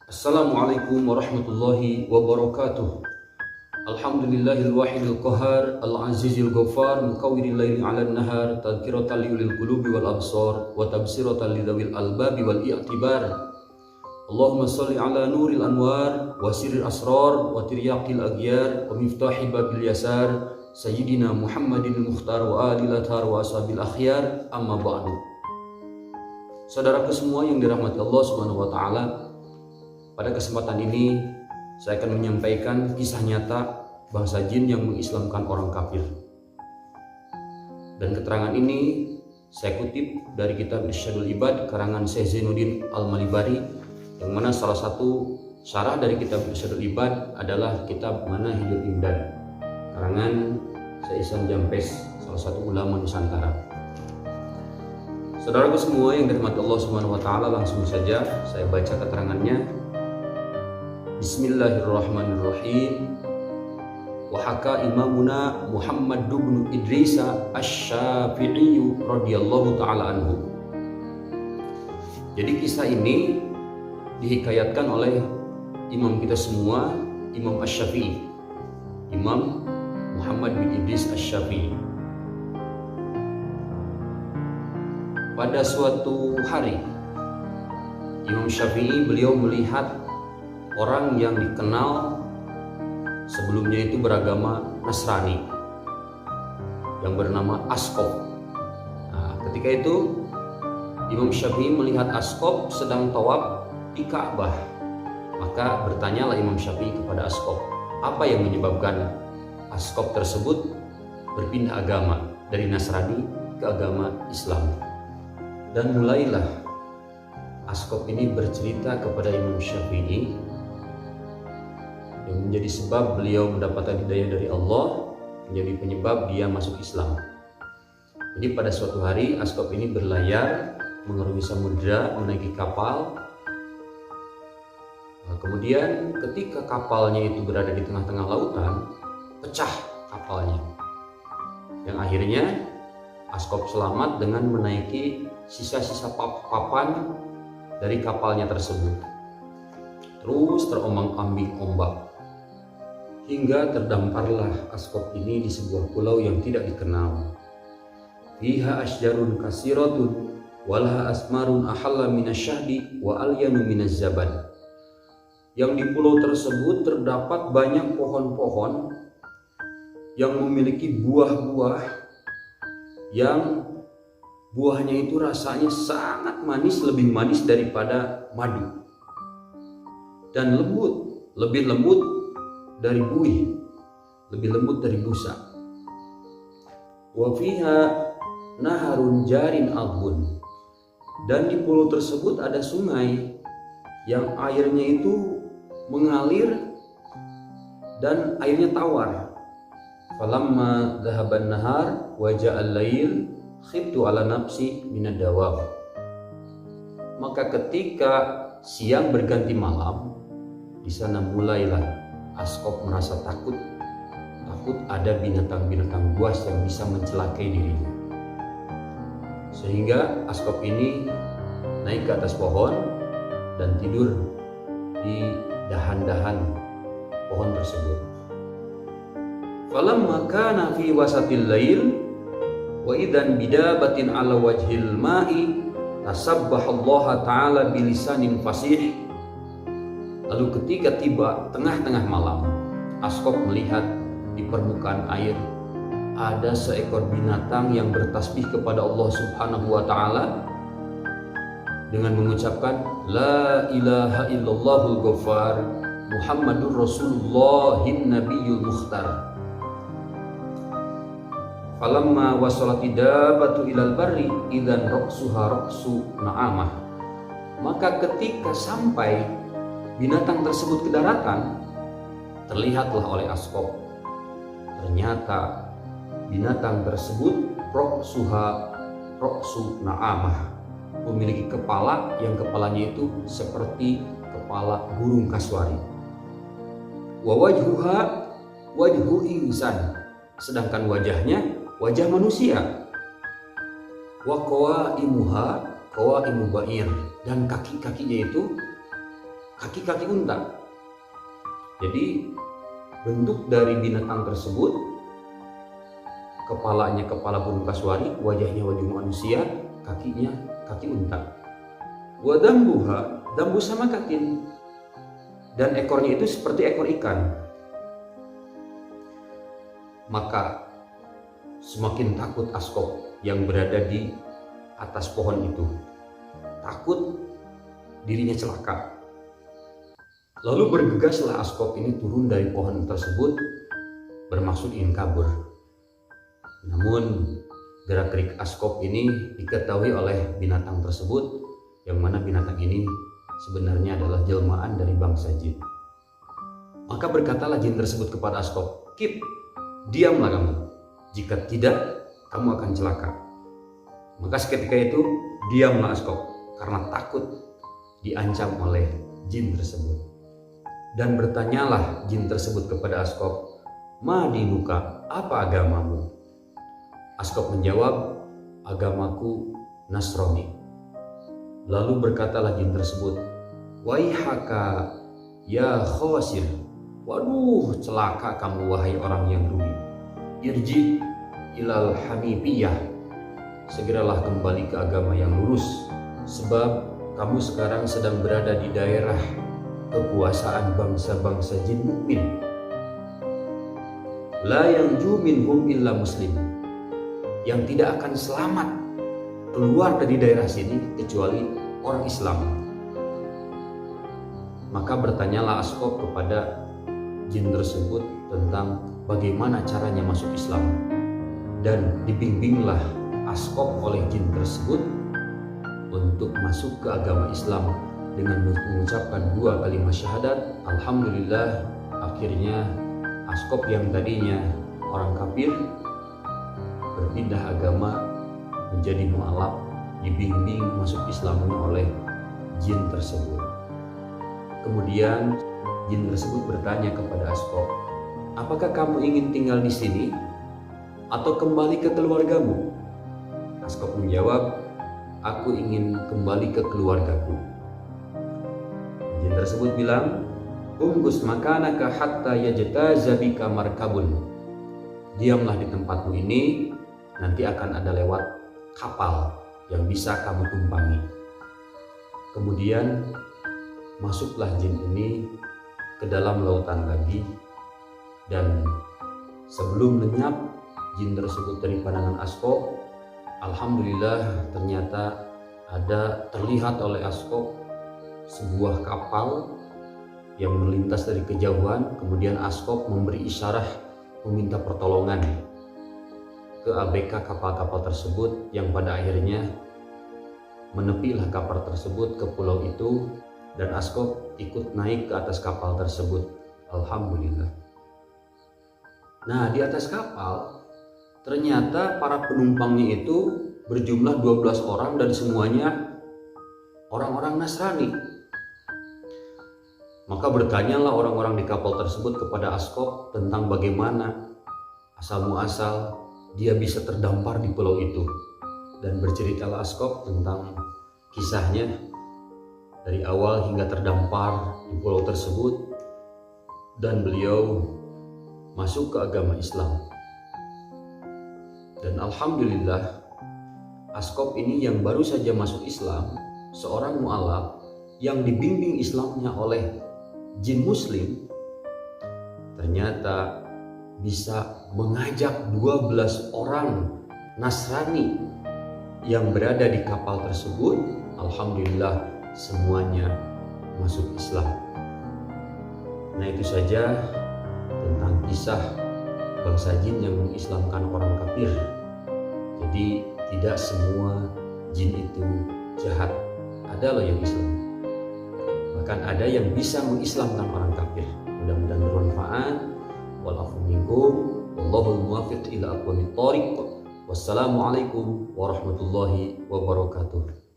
Assalamualaikum warahmatullahi wabarakatuh. Alhamdulillahil wahidil qahar, al-azizil ghafar, mukawwiril laili 'alan nahar, tadhkiratan liulil qulubi wal absar wa tabsiratan lidzawil albabi wal i'tibar. Allahumma shalli ala nuril anwar wa sirril asrar wa tiryaqil aghyar wa miftahi babil yasar sayyidina Muhammadin mukhtar wa alil athar wa ashabil akhyar, amma ba'du. Saudaraku semua yang dirahmati Allah Subhanahu wa taala, pada kesempatan ini saya akan menyampaikan kisah nyata bangsa jin yang mengislamkan orang kafir. Dan keterangan ini saya kutip dari kitab Irsyadul Ibad karangan Syekh Zainuddin Al-Malibari, yang mana salah satu syarah dari kitab Irsyadul Ibad adalah kitab Manahijul Imdad karangan Syekh Ihsan Jampes, salah satu ulama Nusantara. Saudaraku semua yang dirahmati Allah Subhanahu wa taala, langsung saja saya baca keterangannya. Bismillahirrahmanirrahim. Wa haka imamuna Muhammad bin Idris Asy-Syafi'i radhiyallahu taala anhu. Jadi kisah ini dihikayatkan oleh imam kita semua, Imam Asy-Syafi'i, Imam Muhammad bin Idris Asy-Syafi'i. Pada suatu hari Imam Syafi'i beliau melihat orang yang dikenal sebelumnya itu beragama Nasrani yang bernama Askop. Nah, ketika itu Imam Syafi'i melihat Askop sedang tawaf di Ka'bah. Maka bertanyalah Imam Syafi'i kepada Askop, apa yang menyebabkan Askop tersebut berpindah agama dari Nasrani ke agama Islam. Dan mulailah Askop ini bercerita kepada Imam Syafi'i yang menjadi sebab beliau mendapatkan hidayah dari Allah, menjadi penyebab dia masuk Islam. Jadi pada suatu hari Askop ini berlayar mengarungi samudra, menaiki kapal. Kemudian ketika kapalnya itu berada di tengah-tengah lautan, pecah kapalnya. Yang akhirnya Askop selamat dengan menaiki sisa-sisa papan dari kapalnya tersebut. Terus terombang-ambing ombak, hingga terdamparlah Askop ini di sebuah pulau yang tidak dikenal. Fiha asjarun kasiratun walaha asmarun ahalla minasyahdi wa alyanu minazzaban. Yang di pulau tersebut terdapat banyak pohon-pohon yang memiliki buah-buah yang buahnya itu rasanya sangat manis, lebih manis daripada madu, dan lembut, lebih lembut dari buih, lebih lembut dari busa. Wa fiha naharun jarin albun. Dan di pulau tersebut ada sungai yang airnya itu mengalir dan airnya tawar. Falamma dhahaban nahar wa ja'al lail khiftu ala nafsi minad dawab. Maka ketika siang berganti malam, di sana mulailah Askop merasa takut ada binatang-binatang buas yang bisa mencelakai dirinya. Sehingga Askop ini naik ke atas pohon dan tidur di dahan-dahan pohon tersebut. Falamma kana fi wasatil lail wa idan bidabatin ala wajhil ma'i tasabbahallaha ta'ala bilisanin fasih. Lalu ketika tiba tengah-tengah malam, Askop melihat di permukaan air ada seekor binatang yang bertasbih kepada Allah Subhanahu wa taala dengan mengucapkan la ilaha illallahul ghaffar Muhammadur Rasulullahin Nabiyul Mukhtar. Falamma wasalati dabatu ilal barri idzan raqsuha raqsu na'amah. Maka ketika sampai binatang tersebut ke daratan, terlihatlah oleh Askop, ternyata binatang tersebut raqsu na'amah, memiliki kepala yang kepalanya itu seperti kepala burung kasuari. Wa wajhuha wajhu insan, sedangkan wajahnya wajah manusia. Wa qawaimuha qawaimu ba'ir, dan kaki-kakinya itu kaki-kaki unta. Jadi bentuk dari binatang tersebut, kepalanya kepala burung kasuari, wajahnya wajah manusia, kakinya kaki unta. Wa dambu sama kakin, dan ekornya itu seperti ekor ikan. Maka semakin takut Askop yang berada di atas pohon itu. Takut dirinya celaka. Lalu bergegaslah Askop ini turun dari pohon tersebut, bermaksud ingin kabur. Namun gerak-gerik Askop ini diketahui oleh binatang tersebut, yang mana binatang ini sebenarnya adalah jelmaan dari bangsa jin. Maka berkatalah jin tersebut kepada Askop, "Kip, diamlah kamu. Jika tidak, kamu akan celaka." Maka seketika itu diamlah Askop karena takut diancam oleh jin tersebut. Dan bertanyalah jin tersebut kepada Askop, "Ma dinuka, apa agamamu?" Askop menjawab, "Agamaku Nasrani." Lalu berkatalah jin tersebut, "Waihaka ya khawasir, waduh celaka kamu wahai orang yang rugi. Irji ilal hanifiyah, segeralah kembali ke agama yang lurus, sebab kamu sekarang sedang berada di daerah kekuasaan bangsa-bangsa jin mukmin. La yanju minhum illa muslim, yang tidak akan selamat keluar dari daerah sini kecuali orang Islam." Maka bertanyalah Askop kepada jin tersebut tentang bagaimana caranya masuk Islam, dan dibimbinglah Askop oleh jin tersebut untuk masuk ke agama Islam dengan mengucapkan 2 kalimat syahadat. Alhamdulillah, akhirnya Askop yang tadinya orang kafir berpindah agama menjadi mu'alaf, dibimbing masuk Islamnya oleh jin tersebut. Kemudian jin tersebut bertanya kepada Askop, "Apakah kamu ingin tinggal di sini atau kembali ke keluargamu?" Askop menjawab, "Aku ingin kembali ke keluargaku." Jin tersebut bilang, "Umkus makanaka hatta yajtaza bika markabun." Diamlah di tempatmu ini, nanti akan ada lewat kapal yang bisa kamu tumpangi. Kemudian masuklah jin ini ke dalam lautan lagi, dan sebelum lenyap jin tersebut dari pandangan Askop, alhamdulillah ternyata terlihat oleh Askop sebuah kapal yang melintas dari kejauhan. Kemudian Askop memberi isyarat meminta pertolongan ke ABK kapal-kapal tersebut, yang pada akhirnya menepilah kapal tersebut ke pulau itu, dan Askop ikut naik ke atas kapal tersebut. Alhamdulillah. Nah, di atas kapal ternyata para penumpangnya itu berjumlah 12 orang, dan semuanya orang-orang Nasrani. Maka bertanyalah orang-orang di kapal tersebut kepada Askop tentang bagaimana asal muasal dia bisa terdampar di pulau itu. Dan berceritalah Askop tentang kisahnya dari awal hingga terdampar di pulau tersebut, dan beliau masuk ke agama Islam. Dan alhamdulillah, Askop ini yang baru saja masuk Islam, seorang mu'alaf yang dibimbing Islamnya oleh jin muslim, ternyata bisa mengajak 12 orang Nasrani yang berada di kapal tersebut. Alhamdulillah, semuanya masuk Islam. Nah, itu saja tentang kisah bangsa jin yang mengislamkan orang kafir. Jadi tidak semua jin itu jahat, ada loh yang Islam. Bahkan ada yang bisa mengislamkan orang kafir. Mudah-mudahan bermanfaat. Walafu minkum, wallahul muwaffiq ila aqwamit thoriq. Wassalamualaikum warahmatullahi wabarakatuh.